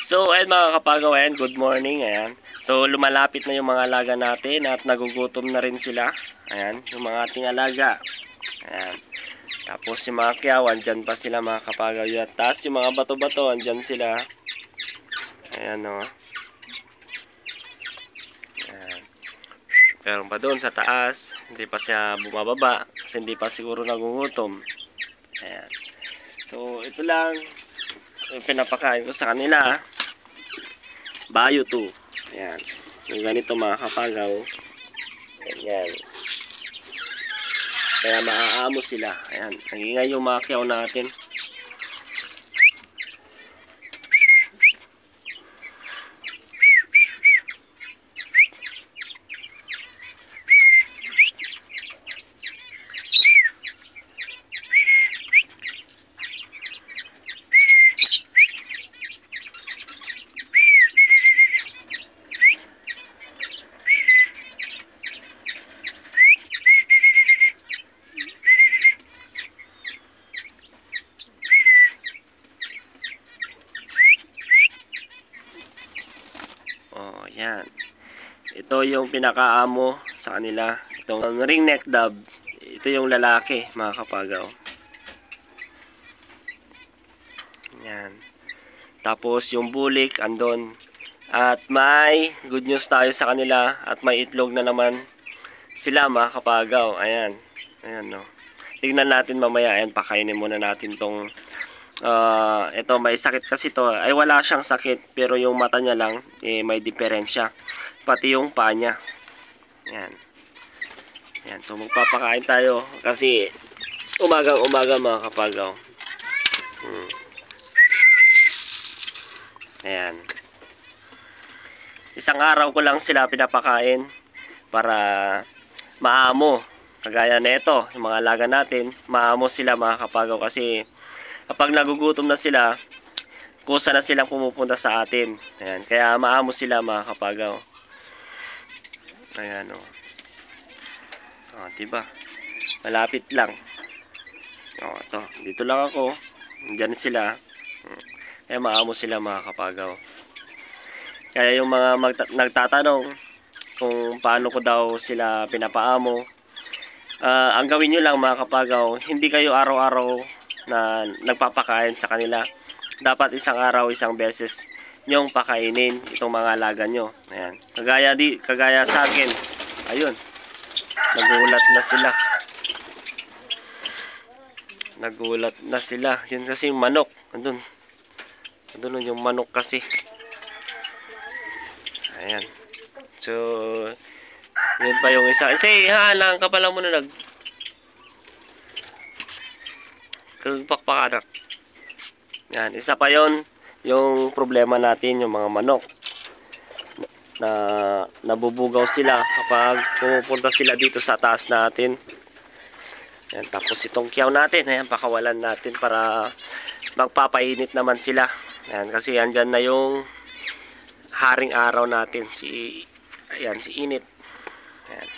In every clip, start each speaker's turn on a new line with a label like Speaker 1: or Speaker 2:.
Speaker 1: So, ayan mga kapagaw, ayan, good morning, ayan. So, lumalapit na yung mga alaga natin at nagugutom na rin sila. Ayan, yung mga ating alaga. Ayan. Tapos yung mga kyaw, andyan pa sila mga kapagaw. At taas yung mga bato-bato, andyan sila. Ayan o. Ayan. Pero pa doon sa taas, hindi pa siya bumababa kasi hindi pa siguro nagugutom. Ayan. So, ito lang yung pinapakain ko sa kanila. Bayo to. Ayan. Yung ganito mga kapagaw. Ayan. Kaya maaamo sila. Ayan. Nangingay yung mga kyaw natin. Oh, yan. Ito yung pinakaamo sa kanila. Itong ringneck dove. Ito yung lalaki, mga kapagaw. Yan. Tapos yung bulik andon. At may good news tayo sa kanila at may itlog na naman sila mga kapagaw. Ayan. Ayan no. Tingnan natin mamaya. Ayan, pakainin muna natin tong ito may sakit kasi to, ay wala siyang sakit pero yung mata niya lang may diferensya, pati yung paa niya. Yan. Yan, so magpapakain tayo kasi umagang umaga mga kapagaw. Ayan, isang araw ko lang sila pinapakain para maamo, kagaya na ito yung mga alaga natin, maamo sila mga kapagaw kasi kapag nagugutom na sila, kusa na silang pumupunta sa atin. Ayan. Kaya maamo sila mga kapagaw. Ayan o. Diba? Malapit lang. Ito. Dito lang ako. Diyan sila. Kaya maamo sila mga kapagaw. Kaya yung mga nagtatanong kung paano ko daw sila pinapaamo, ang gawin nyo lang mga kapagaw, hindi kayo araw-araw na nagpapakain sa kanila. Dapat isang araw, isang beses nyong pakainin itong mga alaga nyo. Ayan. Kagaya sa akin. Ayun. Nagulat na sila. Nagulat na sila. Yun kasi yung manok. Andun. Andun yung manok kasi. Ayan. So, yun pa yung isa. Say, halang ka pala muna pakpakanak. Yan, isa pa yon yung problema natin, yung mga manok na nabubugaw sila kapag pumupunta sila dito sa taas natin. Yan, tapos itong kyaw natin, ayan, pakawalan natin para magpapainit naman sila. Yan, kasi andyan na yung haring araw natin, si init. Ayan.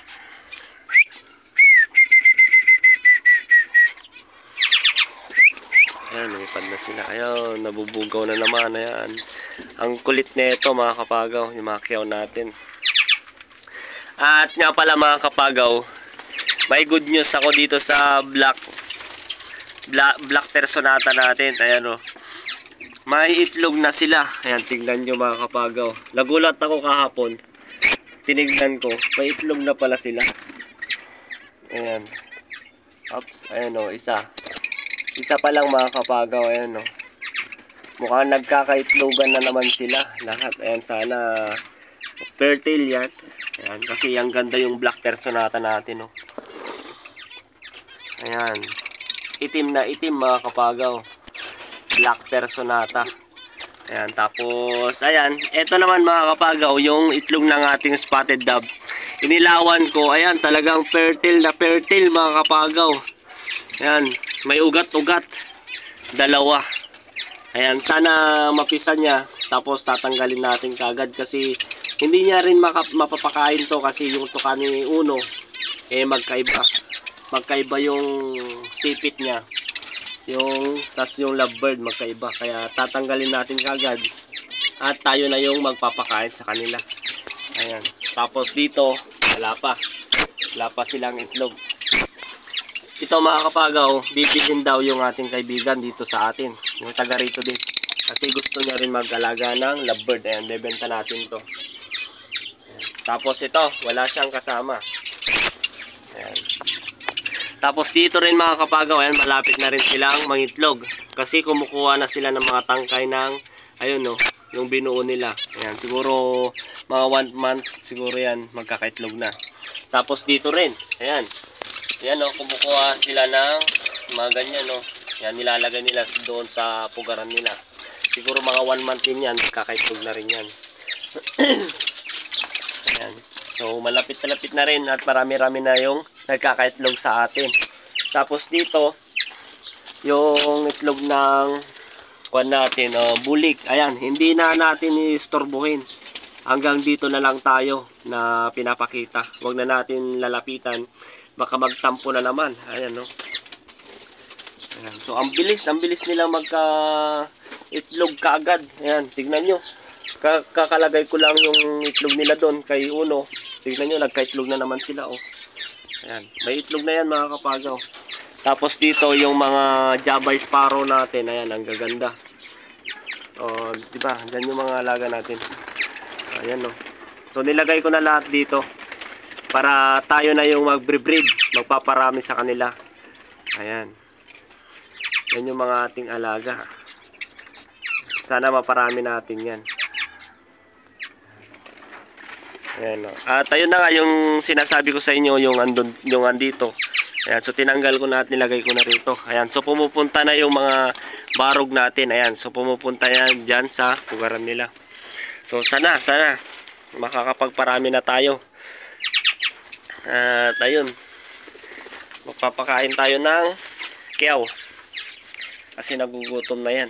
Speaker 1: Ayan, lumipad na sila. Ayan, nabubugaw na naman. Ayan. Ang kulit nito mga kapagaw, yung mga kyaw natin. At nga pala mga kapagaw, may good news ako dito sa black personata natin. Ayan o. May itlog na sila. Ayan, tingnan nyo mga kapagaw. Nagulat ako kahapon. Tinignan ko, may itlog na pala sila. Ayan. Oops, ayan o, isa. Isa pa lang mga kapagaw, ayan o. Mukhang nagkakaitlogan na naman sila lahat. Ayan, sana fertile yan. Ayan, kasi ang ganda yung black personata natin o. Ayan. Itim na itim mga kapagaw. Black personata. Ayan, tapos, ayan. Ito naman mga kapagaw, yung itlog ng ating spotted dove. Inilawan ko, ayan, talagang fertile na fertile mga kapagaw. Ayan, may ugat-ugat. Dalawa. Ayan, sana mapisa niya. Tapos tatanggalin natin kagad kasi hindi niya rin mapapakain to kasi yung tuka ni Uno magkaiba. Magkaiba yung sipit niya. Tas yung lovebird magkaiba. Kaya tatanggalin natin kagad At tayo na yung magpapakain sa kanila. Ayan. Tapos dito, wala pa silang itlog. Ito mga kapagaw, bibigyan daw yung ating kaibigan dito sa atin. Yung taga rito din. Kasi gusto niya rin mag-alaga ng lovebird. Ayan, bebenta natin to. Ayan. Tapos ito, wala siyang kasama. Ayan. Tapos dito rin mga kapagaw, ayan, malapit na rin silang mangitlog. Kasi kumukuha na sila ng mga tangkay ng, ayun no, yung binuo nila. Ayan, siguro mga 1 month, siguro yan, magkakaitlog na. Tapos dito rin, ayan. Yan o, kumukuha sila ng mga ganyan o. Yan, nilalagay nila doon sa pugaran nila. Siguro mga 1 month din yan, kakaitlog na rin yan. Yan. So, malapit-malapit na rin at marami-rami na yung nagkakaitlog sa atin. Tapos dito, yung itlog ng kuwan natin, bulik. Ayan, hindi na natin istorbohin. Hanggang dito na lang tayo na pinapakita. Huwag na natin lalapitan. Baka magtampo na naman. Ayan, no. Ayan. So, ang bilis nilang magka-itlog kaagad. Ayan, tignan nyo. Kakalagay ko lang yung itlog nila doon kay Uno. Tignan nyo, nagka-itlog na naman sila, oh. Ayan, may itlog na yan mga kapagaw. Tapos dito, yung mga Jabay Sparrow natin. Ayan, ang gaganda. Oh, diba? Diyan yung mga alaga natin. Ayan, no. So, nilagay ko na lahat dito. Para tayo na yung mag-breed, magpaparami sa kanila. Ayan. Yan yung mga ating alaga. Sana maparami natin yan. Ayan, no. At ayun na nga yung sinasabi ko sa inyo, yung andito. Ayan, so tinanggal ko na at nilagay ko na rito. Ayan, so pumupunta na yung mga barog natin. Ayan, so pumupunta yan dyan sa pugaran nila. So sana makakapagparami na tayo. At ayun, magpapakain tayo ng kiyaw kasi nagugutom na yan.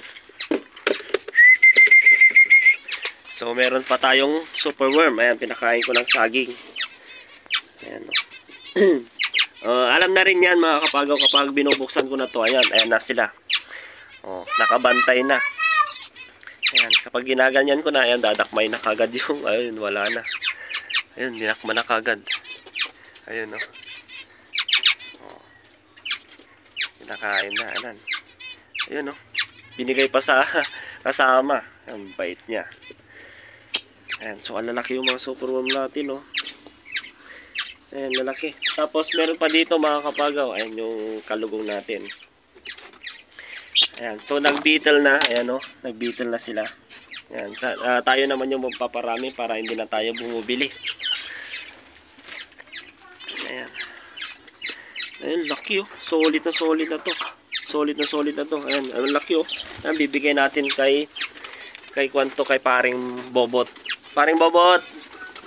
Speaker 1: So meron pa tayong superworm. Ayan, pinakain ko ng saging. Ayan, no. Alam na rin yan mga kapagaw kapag binubuksan ko na to. Ayan, ayan na sila. Nakabantay na. Ayan, kapag ginaganyan ko na, ayan, dadakmay na kagad yung, ayun, wala na. Ayun, dinakma na kagad. Ayun, no. Pinakain na, anan. Ayun, no. Binigay pa sa kasama. Ang bait niya. Ayan, so lalaki yung mga superworm natin, no. Ayan, lalaki. Tapos meron pa dito mga kapagaw. Ayan yung kalugong natin. Ayan, so nag-beetle na. Ayan, no. Nag-beetle na sila. Ayan, tayo naman yung magpaparami para hindi na tayo bumubili. Ayan. Ayan, laki, oh. Solid na to. Solid na to. Ayan, ang laki, oh. Ayan, bibigay natin kay paring Bobot. Paring Bobot.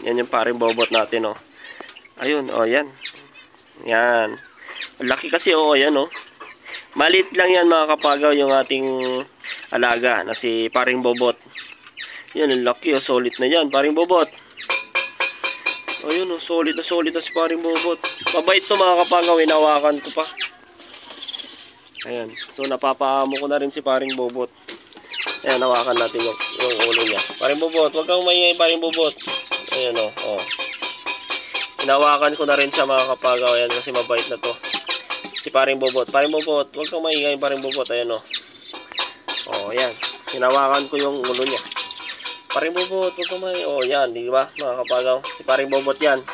Speaker 1: Yan yung paring Bobot natin, oh. Ayun, oh, yan. Yan. Laki kasi, oh, yan, oh. Malit lang yan mga kapagaw yung ating alaga na si paring Bobot. Yan, ang laki, oh. Solid na yan, paring Bobot. Ayun, oh, solid na si paring Bobot. Mabait to mga kapagaw, hinawakan ko pa. Ayan, so napapaamo ko na rin si paring Bobot. Ayan, hawakan natin yung ulo niya. Paring Bobot, wag kang maingay paring Bobot. Ayan, oh. Hinawakan ko na rin siya mga kapagaw. Ayan, kasi mabait na to. Si paring Bobot. Paring Bobot, wag kang maingay paring Bobot. Ayan, oh. Oh, ayan. Hinawakan ko yung ulo niya. Paring Bobot, wag kang maingay. Oh, yan, di ba mga kapagaw? Si paring Bobot yan.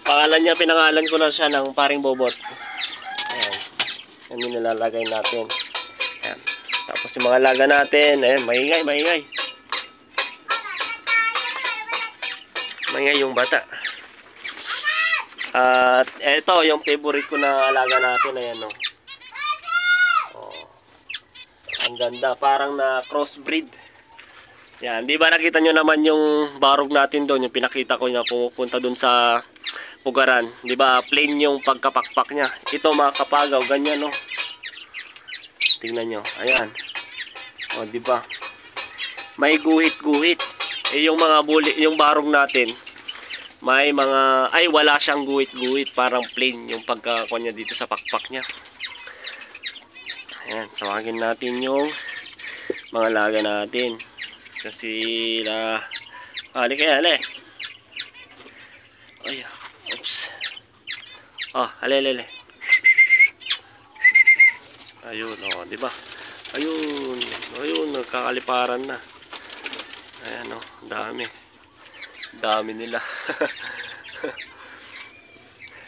Speaker 1: Pangalan niya, pinangalan ko na siya ng paring Bobot. Ayan. Yan yung nilalagay natin. Ayan. Tapos yung mga laga natin. Ayan, maingay. Maingay yung bata. At eto, yung favorite ko na alaga natin. Ayan, no. Oh. Ang ganda. Parang na crossbreed. Yan. Di ba nakita nyo naman yung barog natin doon. Yung pinakita ko niya pupunta doon sa pugaran. Di ba plain yung pagkapakpak niya. Ito mga kapagaw. Ganyan, no. Tingnan nyo. Ayan. O, di ba? May guhit-guhit. Yung mga yung barog natin, may mga, wala siyang guhit-guhit. Parang plain yung pagkakuha niya dito sa pakpak niya. Ayan. Tawagin natin yung mga laga natin. Kasi halika yan, ale. Ay, oops. Oh, ale. Ayun, oh, di ba? Ayun, nagkakaliparan na. Ayan, oh, dami nila.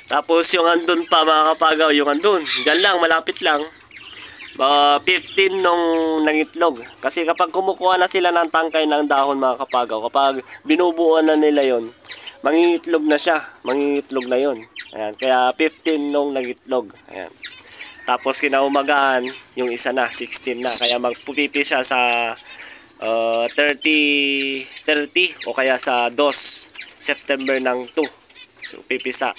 Speaker 1: Tapos yung andun pa mga kapagaw, yung andun, dyan lang, malapit lang. 15 nung nangitlog. Kasi kapag kumukuha na sila ng tangkay ng dahon mga kapagaw, kapag binubuuan na nila yon, mangingitlog na siya, mangingitlog na yon. Ayan, kaya 15 nung nangitlog. Ayan. Tapos kinaumagahan, yung isa na, 16 na. Kaya magpupipi siya sa 30 o kaya sa 2 September ng 2. So pipisa.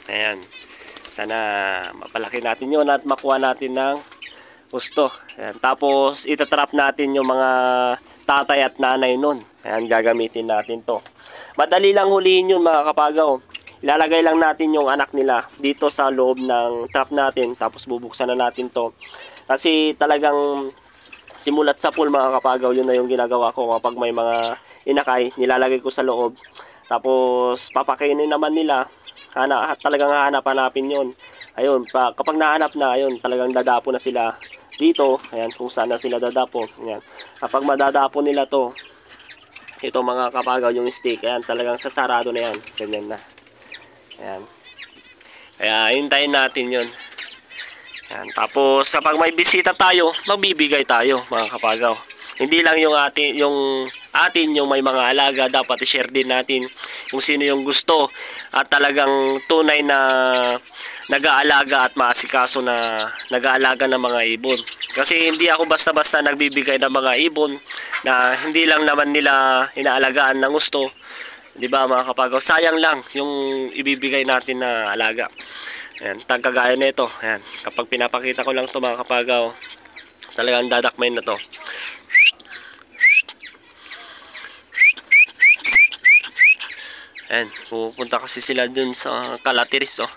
Speaker 1: Ayan. Sana mapalaki natin yon at makuha natin ng gusto. Ayan. Tapos itatrap natin yung mga tatay at nanay nun. Ayan, gagamitin natin to. Madali lang hulihin yun mga kapagaw. Ilalagay lang natin yung anak nila dito sa loob ng trap natin. Tapos bubuksan na natin to. Kasi talagang simulat sa pool mga kapagaw, yun na yung ginagawa ko kapag may mga inakay, nilalagay ko sa loob. Tapos papakainin naman nila. Talagang hahanap-hanapin yun. Ayun, kapag nahanap na, ayun, talagang dadapo na sila dito. Ayan, kung saan na sila dadapo. Ayan. Kapag madadapo nila to, ito mga kapagaw, yung stick, ayan, talagang sasarado na yan. Ganyan na. Ayan. Kaya hintayin natin yun. Ayan. Tapos kapag may bisita tayo, magbibigay tayo mga kapagaw. Hindi lang yung atin yung may mga alaga, dapat i-share din natin kung sino yung gusto at talagang tunay na nag-aalaga at maasikaso na nag-aalaga ng mga ibon. Kasi hindi ako basta-basta nagbibigay ng mga ibon na hindi lang naman nila inaalagaan ng gusto. 'Di ba mga kapagaw? Sayang lang yung ibibigay natin na alaga. Ayan, kagaya nito. Ayan, kapag pinapakita ko lang 'to mga kapagaw, talagang dadakmain na 'to. Ayan, pupunta kasi sila dun sa kalatiris, oh.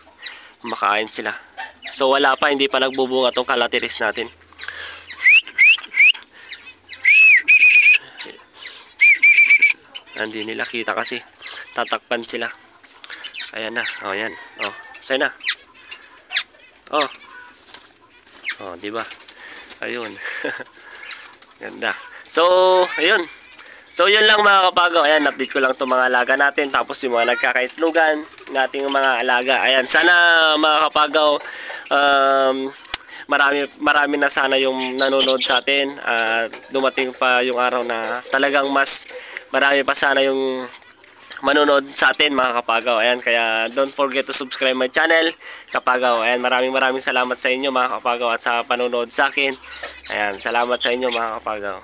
Speaker 1: Makain sila. So wala pa, hindi pa nagbubunga tong kalatiris natin. Hindi nila kita kasi tatakpan sila. Ayan na, oh yan. Oh, say na. Oh. Oh, di ba? Ayun. Ganda. So, ayun. So yun lang mga kapagaw, ayan, update ko lang itong mga alaga natin, tapos yung mga nagkakaitlugan nating mga alaga. Ayan, sana mga kapagaw, marami na sana yung nanonood sa atin, dumating pa yung araw na talagang mas marami pa sana yung manonood sa atin mga kapagaw. Ayan, kaya don't forget to subscribe my channel kapagaw. Ayan, maraming salamat sa inyo mga kapagaw at sa panonood sa akin. Ayan, salamat sa inyo mga kapagaw.